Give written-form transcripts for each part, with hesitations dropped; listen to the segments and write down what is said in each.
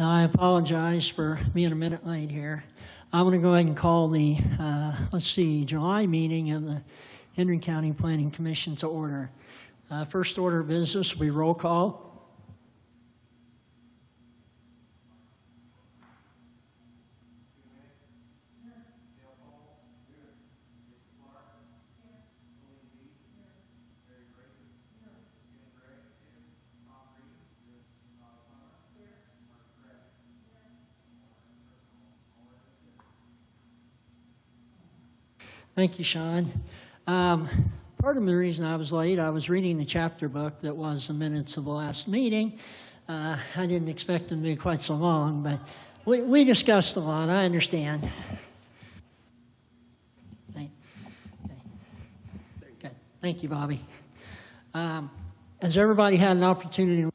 I apologize for being a minute late here. I'm going to go ahead and call the, July meeting of the Henry County Planning Commission to order. First order of business will be roll call. Thank you, Sean. Part of the reason I was late, I was reading the chapter book that was the minutes of the last meeting. I didn't expect them to be quite so long, but we discussed a lot, I understand. Okay. Thank you, Bobby. Has everybody had an opportunity to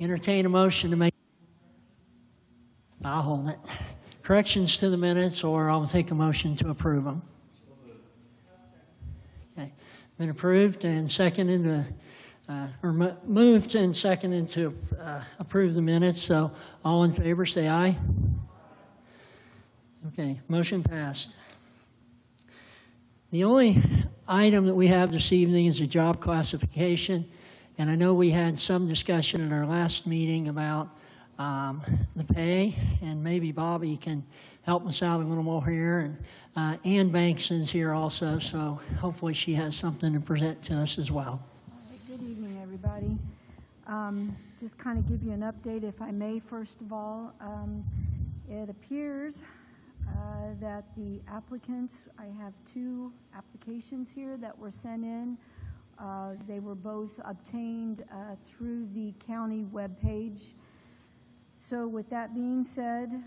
entertain a motion to make? I'll hold it. Corrections to the minutes, or I'll take a motion to approve them. Okay. Been approved and seconded moved and seconded to approve the minutes. So all in favor, say aye. Okay, motion passed. The only item that we have this evening is a job classification. And I know we had some discussion in our last meeting about the pay, and maybe Bobby can help us out a little more here. And Ann Banks is here also, so hopefully she has something to present to us as well. Good evening, everybody. Just kind of give you an update, if I may, first of all. It appears that the applicants, I have 2 applications here that were sent in. They were both obtained through the county webpage. So with that being said,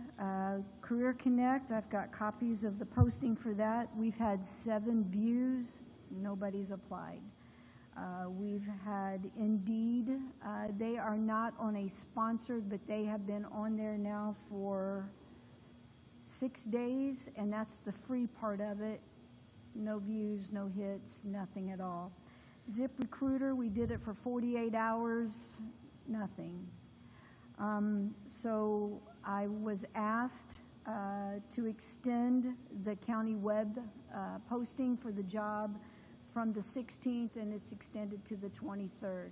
Career Connect, I've got copies of the posting for that. We've had 7 views. Nobody's applied. We've had Indeed. They are not on a sponsored, but they have been on there now for 6 days, and that's the free part of it. No views, no hits, nothing at all. ZipRecruiter, we did it for 48 hours, nothing. So I was asked to extend the county web posting for the job from the 16th, and it's extended to the 23rd.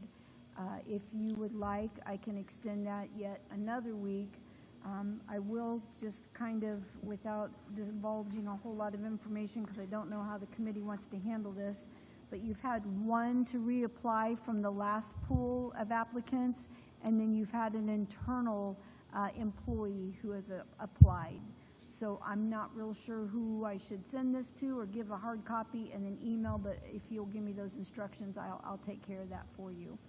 If you would like, I can extend that yet another week. I will just kind of, without divulging a whole lot of information, because I don't know how the committee wants to handle this, but you've had 1 to reapply from the last pool of applicants, and then you've had an internal employee who has applied. So I'm not real sure who I should send this to or give a hard copy and an email, but if you'll give me those instructions, I'll take care of that for you.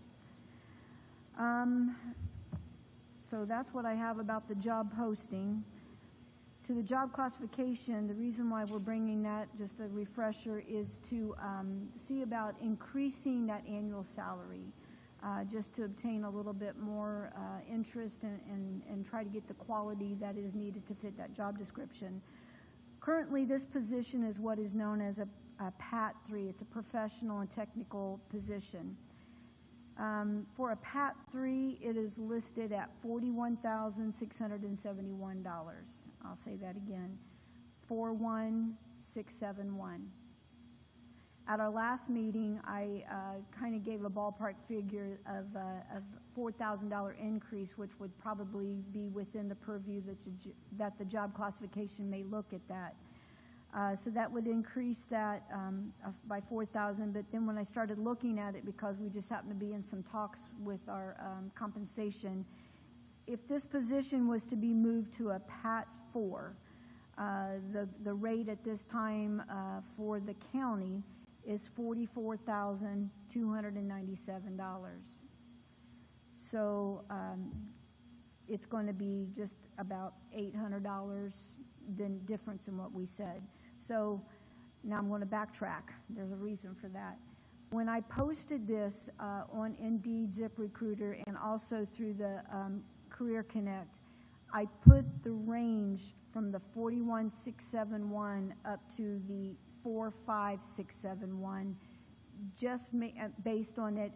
So that's what I have about the job posting. To the job classification, the reason why we're bringing that, just a refresher, is to see about increasing that annual salary, just to obtain a little bit more interest and try to get the quality that is needed to fit that job description. Currently, this position is what is known as a PAT 3. It's a professional and technical position. For a PAT 3, it is listed at $41,671. I'll say that again, 41671. At our last meeting, I kind of gave a ballpark figure of $4,000 increase, which would probably be within the purview that the job classification may look at that. So that would increase that by $4,000. But then when I started looking at it, because we just happened to be in some talks with our compensation, if this position was to be moved to a PAT 4, the rate at this time for the county is $44,297. So it's going to be just about $800 difference in what we said. So now I'm going to backtrack. There's a reason for that. When I posted this on Indeed, ZipRecruiter, and also through the Career Connect, I put the range from the 41,671 up to the 45,671, just based on it,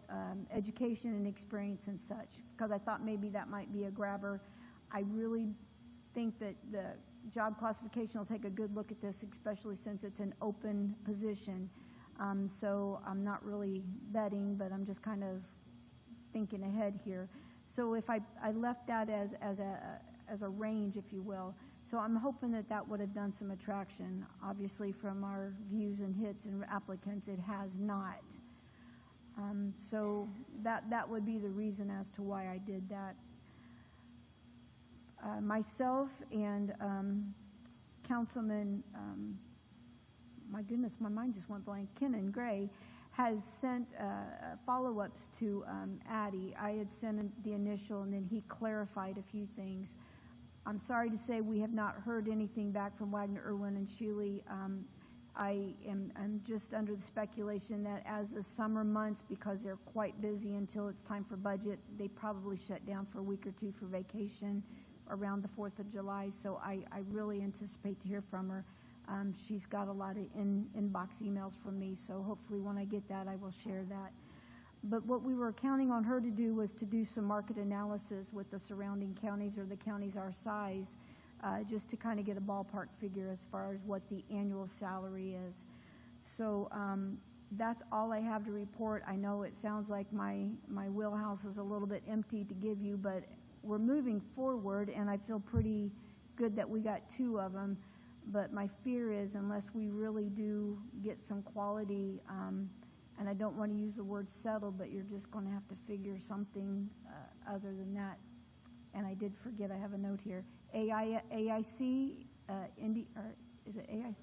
education and experience and such, because I thought maybe that might be a grabber. I really think that the job classification will take a good look at this, especially since it's an open position. So I'm not really betting, but I'm just kind of thinking ahead here. So if I left that as a range, if you will. So I'm hoping that that would have done some attraction. Obviously, from our views and hits and applicants, it has not. So that would be the reason as to why I did that. Myself and Councilman, my goodness, my mind just went blank, Kenan Gray, has sent follow-ups to Addie. I had sent the initial, and then he clarified a few things. I'm sorry to say we have not heard anything back from Wagner, Irwin, and Shealy. I'm just under the speculation that as the summer months, because they're quite busy until it's time for budget, they probably shut down for a week or two for vacation around the 4th of July. So I really anticipate to hear from her. She's got a lot of inbox emails from me, so hopefully when I get that, I will share that. But what we were counting on her to do was to do some market analysis with the surrounding counties or the counties our size, just to kind of get a ballpark figure as far as what the annual salary is. So that's all I have to report. I know it sounds like my wheelhouse is a little bit empty to give you, but we're moving forward, and I feel pretty good that we got 2 of them. But my fear is, unless we really do get some quality, and I don't want to use the word settle, but you're just going to have to figure something other than that. And I did forget, I have a note here. AIC, is it AI?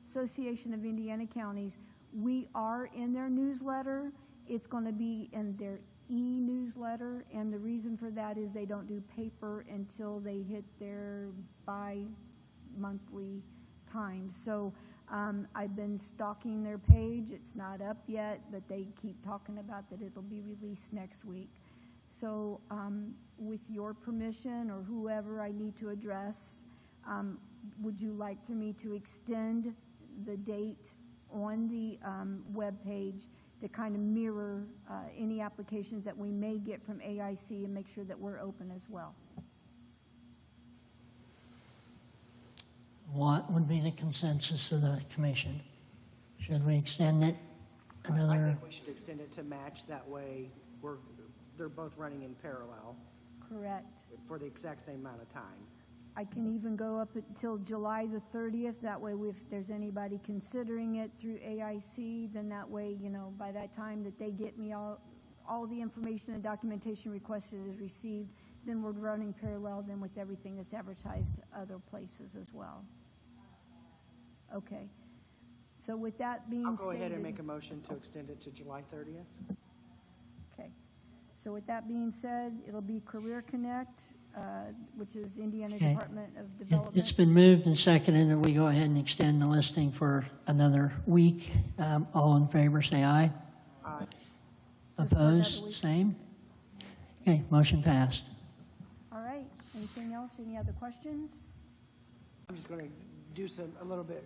Association of Indiana Counties. We are in their newsletter. It's going to be in their e-newsletter, and the reason for that is they don't do paper until they hit their bi-monthly time. So I've been stalking their page. It's not up yet, but they keep talking about that it'll be released next week. So with your permission, or whoever I need to address, would you like for me to extend the date on the web page to kind of mirror any applications that we may get from AIC and make sure that we're open as well? What would be the consensus of the commission? Should we extend it another? I think we should extend it to match. That way, they're both running in parallel Correct. for the exact same amount of time. I can even go up until July the 30th. That way, if there's anybody considering it through AIC, then that way, you know, by that time that they get me all the information and documentation requested is received, then we're running parallel then with everything that's advertised other places as well. Okay. So with that being stated. I'll go ahead and make a motion to extend it to July 30th. Okay. So with that being said, it'll be Career Connect, which is Indiana Okay. Department of Development. It's been moved and seconded that we go ahead and extend the listing for another week. All in favor, say aye. Aye. Just for another Opposed, week. same. Okay, motion passed. All right. Anything else? Any other questions? I'm just going to do a little bit,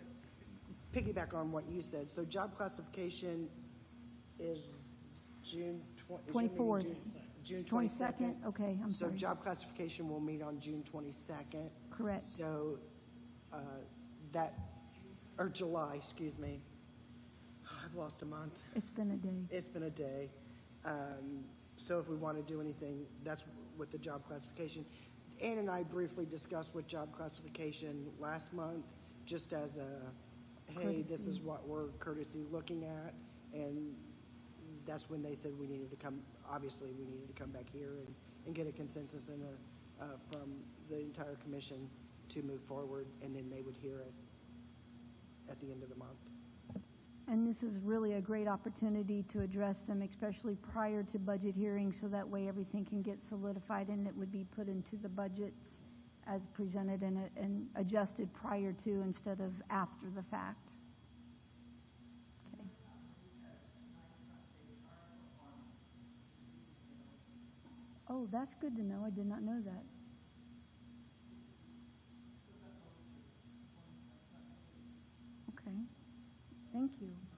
piggyback on what you said. So job classification is June 24th. June 22nd? Okay, I'm So sorry. job classification will meet on June 22nd. Correct. So or July, excuse me. I've lost a month. It's been a day. It's been a day. So if we want to do anything, that's with the job classification. Ann and I briefly discussed with job classification last month, just as a, hey, this is what we're courtesy looking at. And that's when they said we needed to come, obviously we needed to come back here and get a consensus and from the entire commission to move forward, and then they would hear it at the end of the month. And this is really a great opportunity to address them, especially prior to budget hearings, so that way everything can get solidified and it would be put into the budgets as presented and adjusted prior to instead of after the fact. Okay. Oh, that's good to know. I did not know that. Thank you.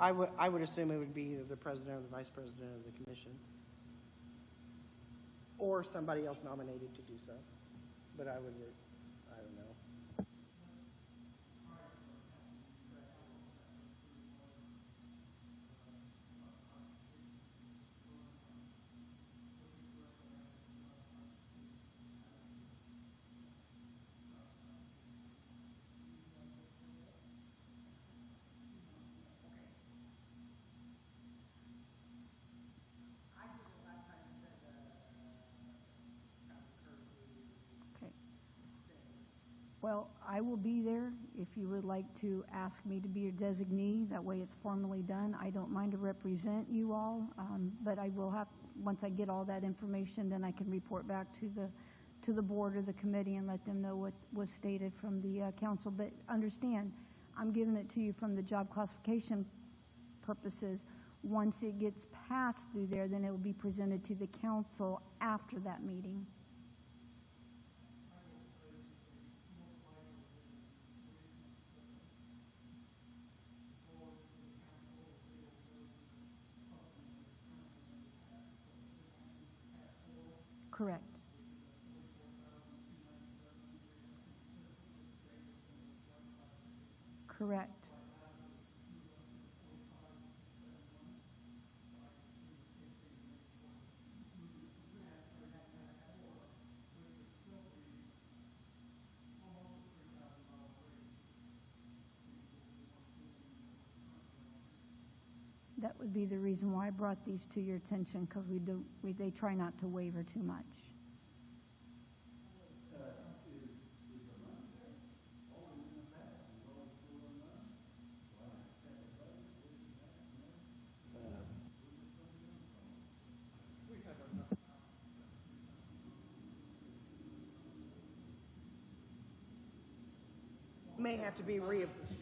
I would assume it would be either the president or the vice president of the commission, or somebody else nominated to do so. But I don't know. Okay. Well, I will be there if you would like to ask me to be your designee. That way it's formally done. I don't mind to represent you all, but I will have, once I get all that information, then I can report back to the board or the committee and let them know what was stated from the council. But understand, I'm giving it to you from the job classification purposes. Once it gets passed through there, then it will be presented to the council after that meeting. Correct. Correct. That would be the reason why I brought these to your attention, because they try not to waver too much.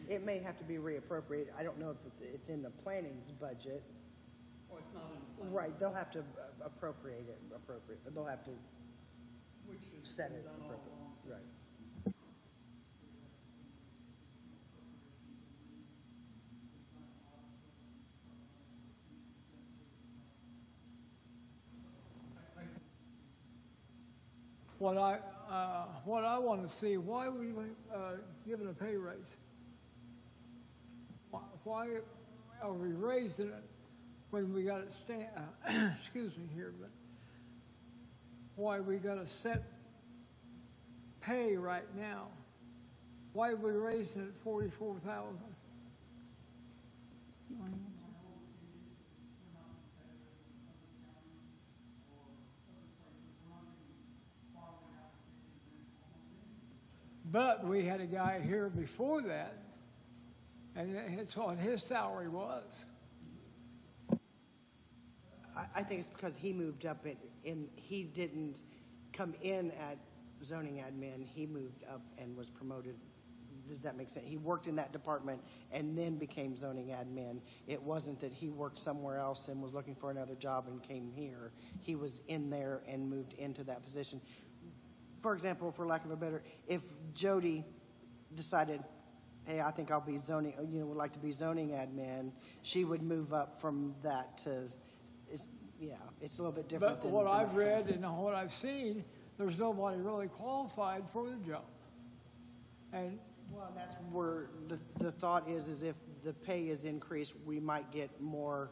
It may have to be reappropriated. I don't know if it's in the planning's budget. Well, it's not in the plan. Right, they'll have to appropriate it, but they'll have to Which is set been it done all appropriately. along since Right. What I want to see, why were we given a pay raise? Why are we raising it when we got it excuse me here, but why we got a set pay right now? Why are we raising it 44,000? You want to- But we had a guy here before that, and it's what his salary was. I think it's because he moved up he didn't come in at zoning admin, he moved up and was promoted. Does that make sense? He worked in that department and then became zoning admin. It wasn't that he worked somewhere else and was looking for another job and came here. He was in there and moved into that position. For example, for lack of a better, if Jody decided, hey, I think I'll be zoning, would like to be zoning admin, she would move up from that to, it's a little bit different But than. what than I've that. read and what I've seen, there's nobody really qualified for the job. And Well, that's where the thought is if the pay is increased, we might get more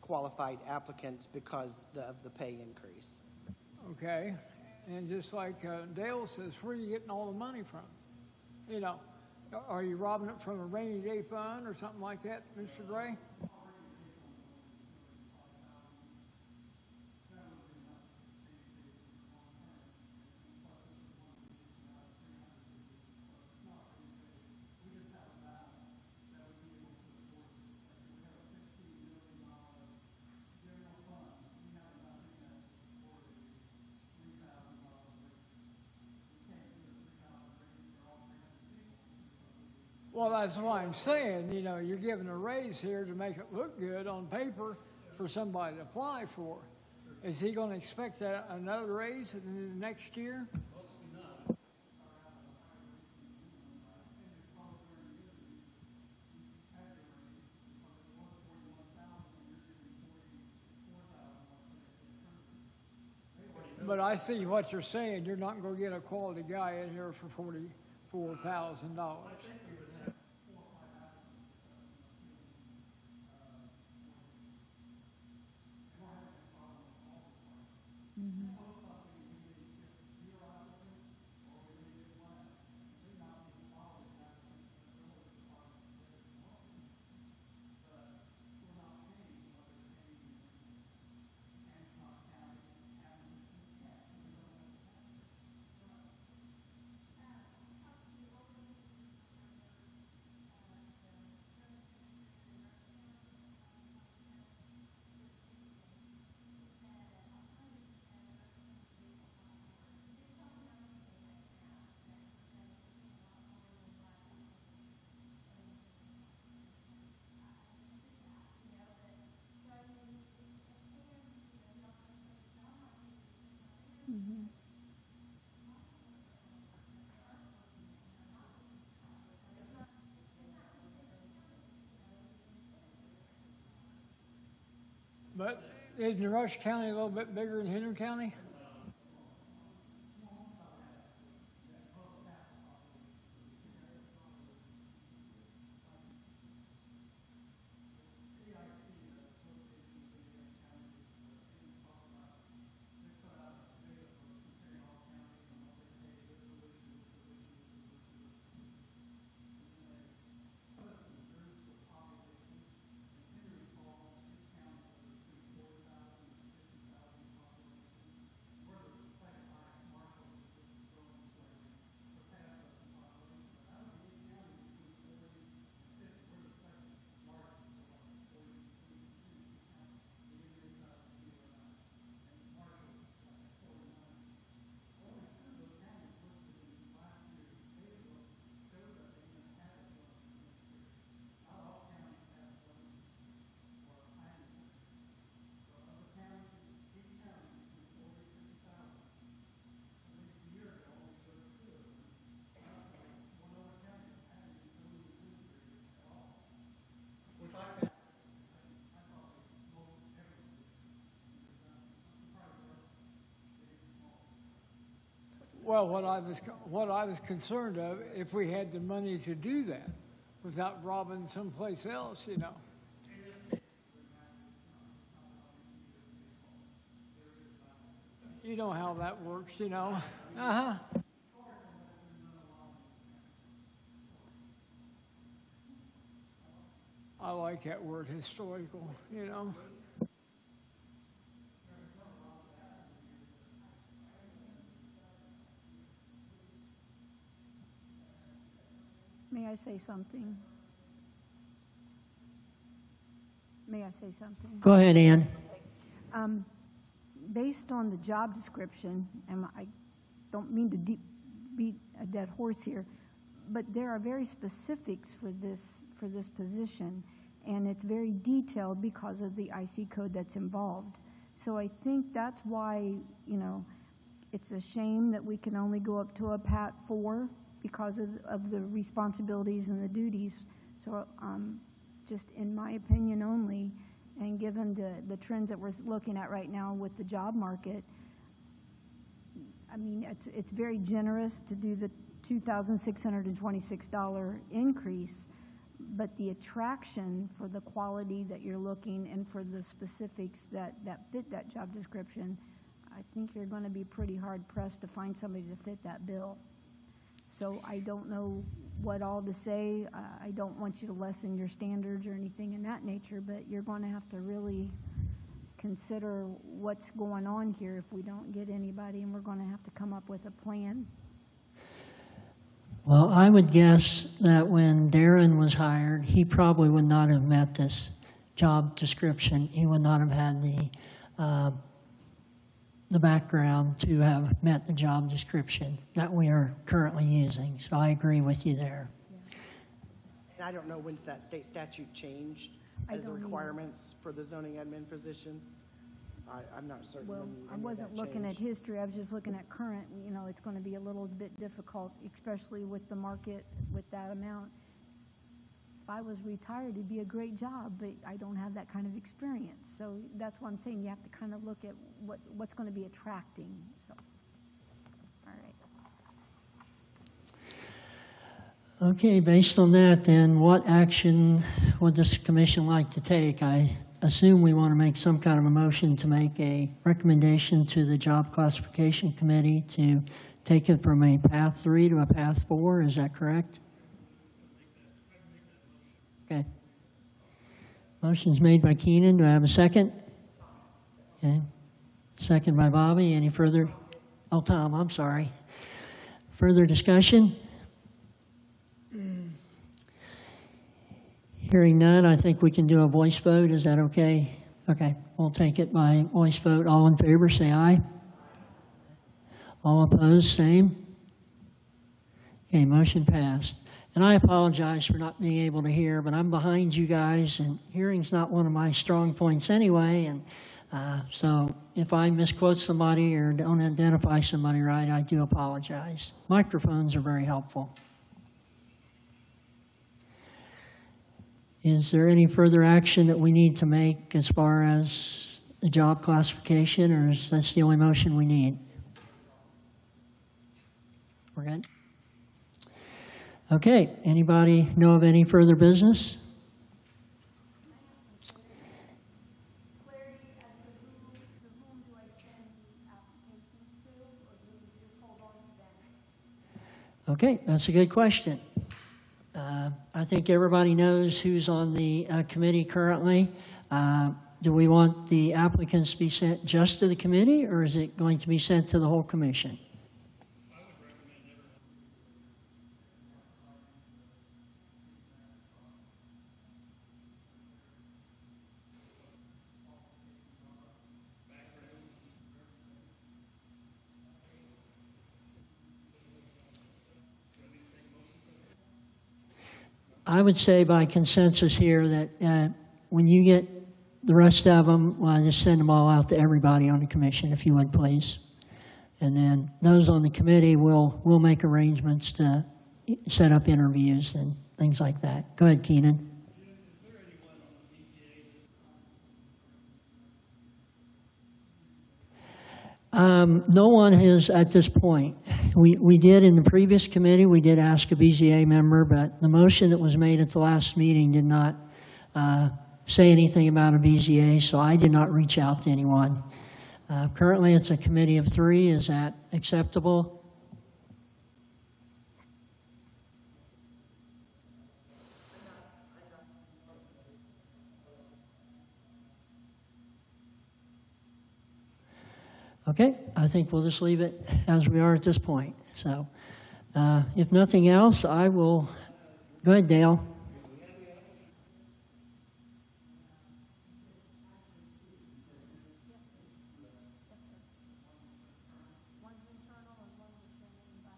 qualified applicants because of the pay increase. okay, and just like Dale says, where are you getting all the money from? Are you robbing it from a rainy day fund or something like that, Mr. Gray? Well, that's why I'm saying, you know, you're giving a raise here to make it look good on paper for somebody to apply for. Is he going to expect another raise in the next year? But I see what you're saying. You're not going to get a quality guy in here for $44,000. But isn't Rush County a little bit bigger than Henry County? Well, what I was concerned of, if we had the money to do that without robbing someplace else, you know. You know how that works, you know. Uh-huh. I like that word, historical, you know. May I say something? May I say something? Go ahead, Ann. Based on the job description, and I don't mean to beat a dead horse here, but there are very specifics for this position, and it's very detailed because of the IC code that's involved. So I think that's why, you know, it's a shame that we can only go up to a PAT 4 because of the responsibilities and the duties. So just in my opinion only, and given the trends that we're looking at right now with the job market, I mean, it's very generous to do the $2,626 increase, but the attraction for the quality that you're looking and for the specifics that fit that job description, I think you're going to be pretty hard pressed to find somebody to fit that bill. So I don't know what all to say. I don't want you to lessen your standards or anything in that nature, but you're going to have to really consider what's going on here if we don't get anybody, and we're going to have to come up with a plan. Well, I would guess that when Darren was hired, he probably would not have met this job description. He would not have had the background to have met the job description that we are currently using. So I agree with you there. I don't know when's that state statute changed I as the don't either. requirements for the zoning admin position. I'm not certain Well, when I any of wasn't that looking at changed. history, I was just looking at current, you know, it's gonna be a little bit difficult, especially with the market, with that amount. If I was retired, it'd be a great job, but I don't have that kind of experience. So that's why I'm saying you have to kind of look at what's gonna be attracting, so. All right. Okay, based on that, then, what action would this commission like to take? I assume we want to make some kind of a motion to make a recommendation to the Job Classification Committee to take it from a Path 3 to a Path 4, is that correct? Okay. Motion's made by Keenan, do I have a second? Okay. Second by Bobby, any further? Oh, Tom, I'm sorry. Further discussion? Hearing none, I think we can do a voice vote. Is that okay? Okay, we'll take it by voice vote. All in favor, say aye. All opposed, same. Okay, motion passed. And I apologize for not being able to hear, but I'm behind you guys, and hearing's not one of my strong points anyway. And so if I misquote somebody or don't identify somebody right, I do apologize. Microphones are very helpful. Is there any further action that we need to make as far as the job classification, or is that the only motion we need? We're good? Okay, anybody know of any further business? Clarity as to whom do I send the applications to, or do we just hold on to them? Okay, that's a good question. I think everybody knows who's on the committee currently. Do we want the applicants to be sent just to the committee, or is it going to be sent to the whole commission? I would say by consensus here that when you get the rest of them, well, just send them all out to everybody on the commission, if you would, please. And then those on the committee will make arrangements to set up interviews and things like that. Go ahead, Keenan. No one has at this point. We did in the previous committee, we did ask a BZA member, but the motion that was made at the last meeting did not say anything about a BZA, so I did not reach out to anyone. Currently, it's a committee of 3. Is that acceptable? Okay, I think we'll just leave it as we are at this point. So if nothing else, I will, go ahead, Dale. One's internal and one was sent in by,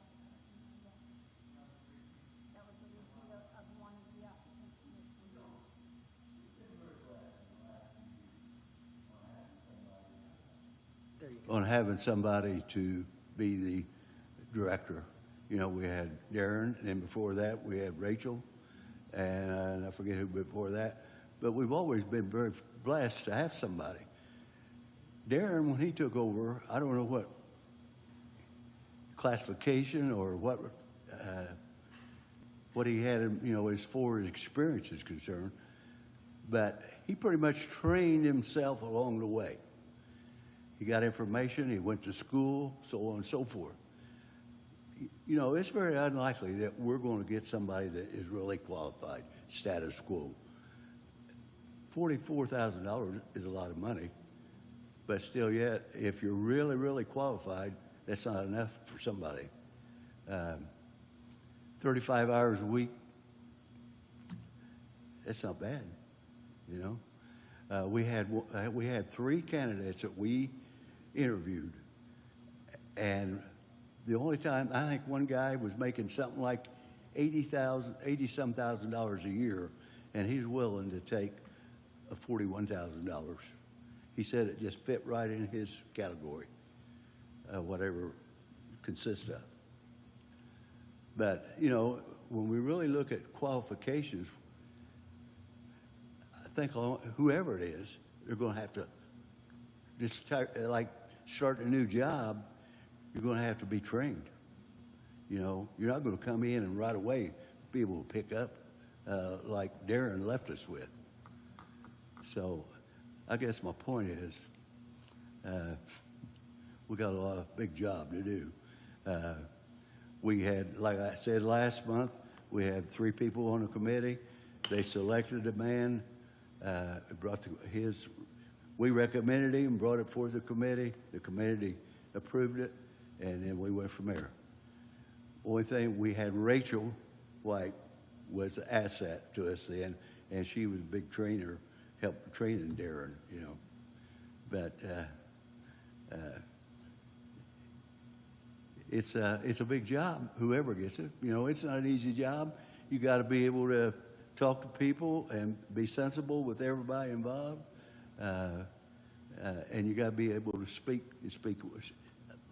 that was the review of one of the applicants. There you go. On having somebody to be the director. You know, we had Darren, and then before that, we had Rachel, and I forget who before that. But we've always been very blessed to have somebody. Darren, when he took over, I don't know what classification or what he had, you know, as far as experience is concerned, but he pretty much trained himself along the way. He got information, he went to school, so on and so forth. You know, it's very unlikely that we're going to get somebody that is really qualified, status quo. $44,000 is a lot of money, but still yet, if you're really, really qualified, that's not enough for somebody. 35 hours a week, that's not bad, you know. We had 3 candidates that we interviewed, and the only time, I think one guy was making something like $80-some thousand a year, and he's willing to take $41,000. He said it just fit right in his category, whatever it consists of. But, you know, when we really look at qualifications, I think whoever it is, they're going to have to just like start a new job. You're going to have to be trained. You know, you're not going to come in and right away be able to pick up like Darren left us with. So, I guess my point is, we got a big job to do. We had, like I said last month, we had 3 people on the committee. They selected a man, we recommended him, brought it forward to the committee. The committee approved it, and then we went from there. Only thing, we had Rachel White was an asset to us then, and she was a big trainer, helped training Darren, you know. But it's a big job, whoever gets it. You know, it's not an easy job. You got to be able to talk to people and be sensible with everybody involved. And you got to be able to speak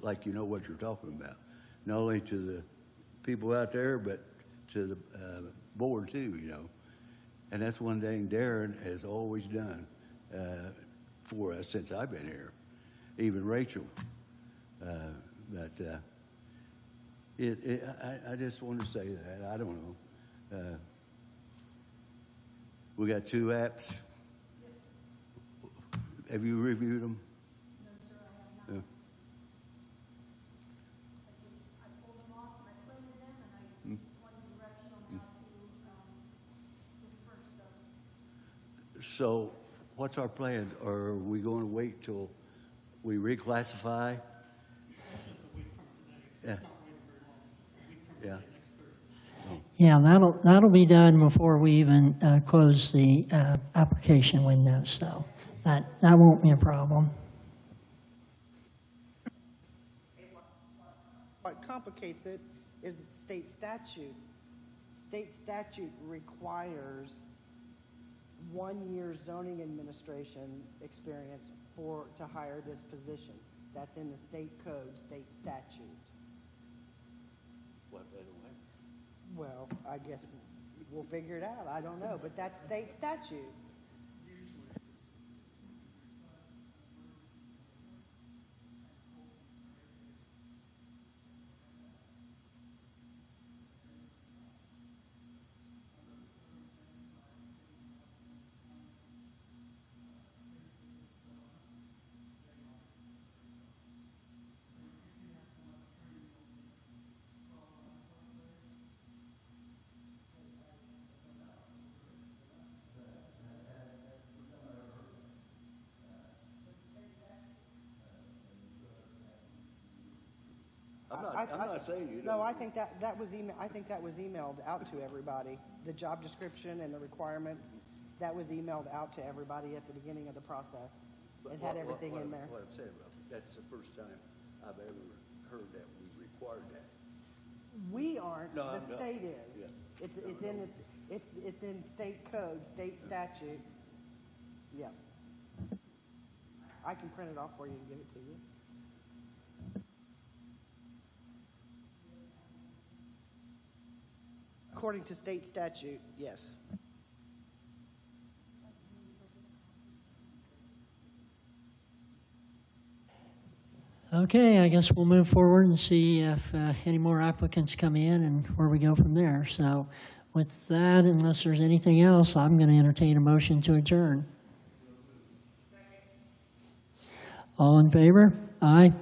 like you know what you're talking about, not only to the people out there, but to the board too, you know. And that's one thing Darren has always done for us since I've been here, even Rachel. I just want to say that. I don't know. We got 2 apps. Have you reviewed them? No, sir, I have not. I pulled them off, and I printed them, and I just wanted direction on how to disperse those. So what's our plans? Are we going to wait till we reclassify? Yeah. Yeah. Yeah, that'll be done before we even close the application window, so that won't be a problem. What complicates it is the state statute. State statute requires 1 year zoning administration experience to hire this position. That's in the state code, state statute. What, they don't have? Well, I guess we'll figure it out. I don't know, but that's state statute. I'm not saying you don't. No, I think that was emailed out to everybody. The job description and the requirements, that was emailed out to everybody at the beginning of the process. It had everything in there. What I'm saying, that's the first time I've ever heard that we required that. We aren't, No, the no. state is. Yeah. It's in state code, state statute. Yeah. I can print it off for you and give it to you. According to state statute, yes. Okay, I guess we'll move forward and see if any more applicants come in and where we go from there. So with that, unless there's anything else, I'm going to entertain a motion to adjourn. All in favor? Aye.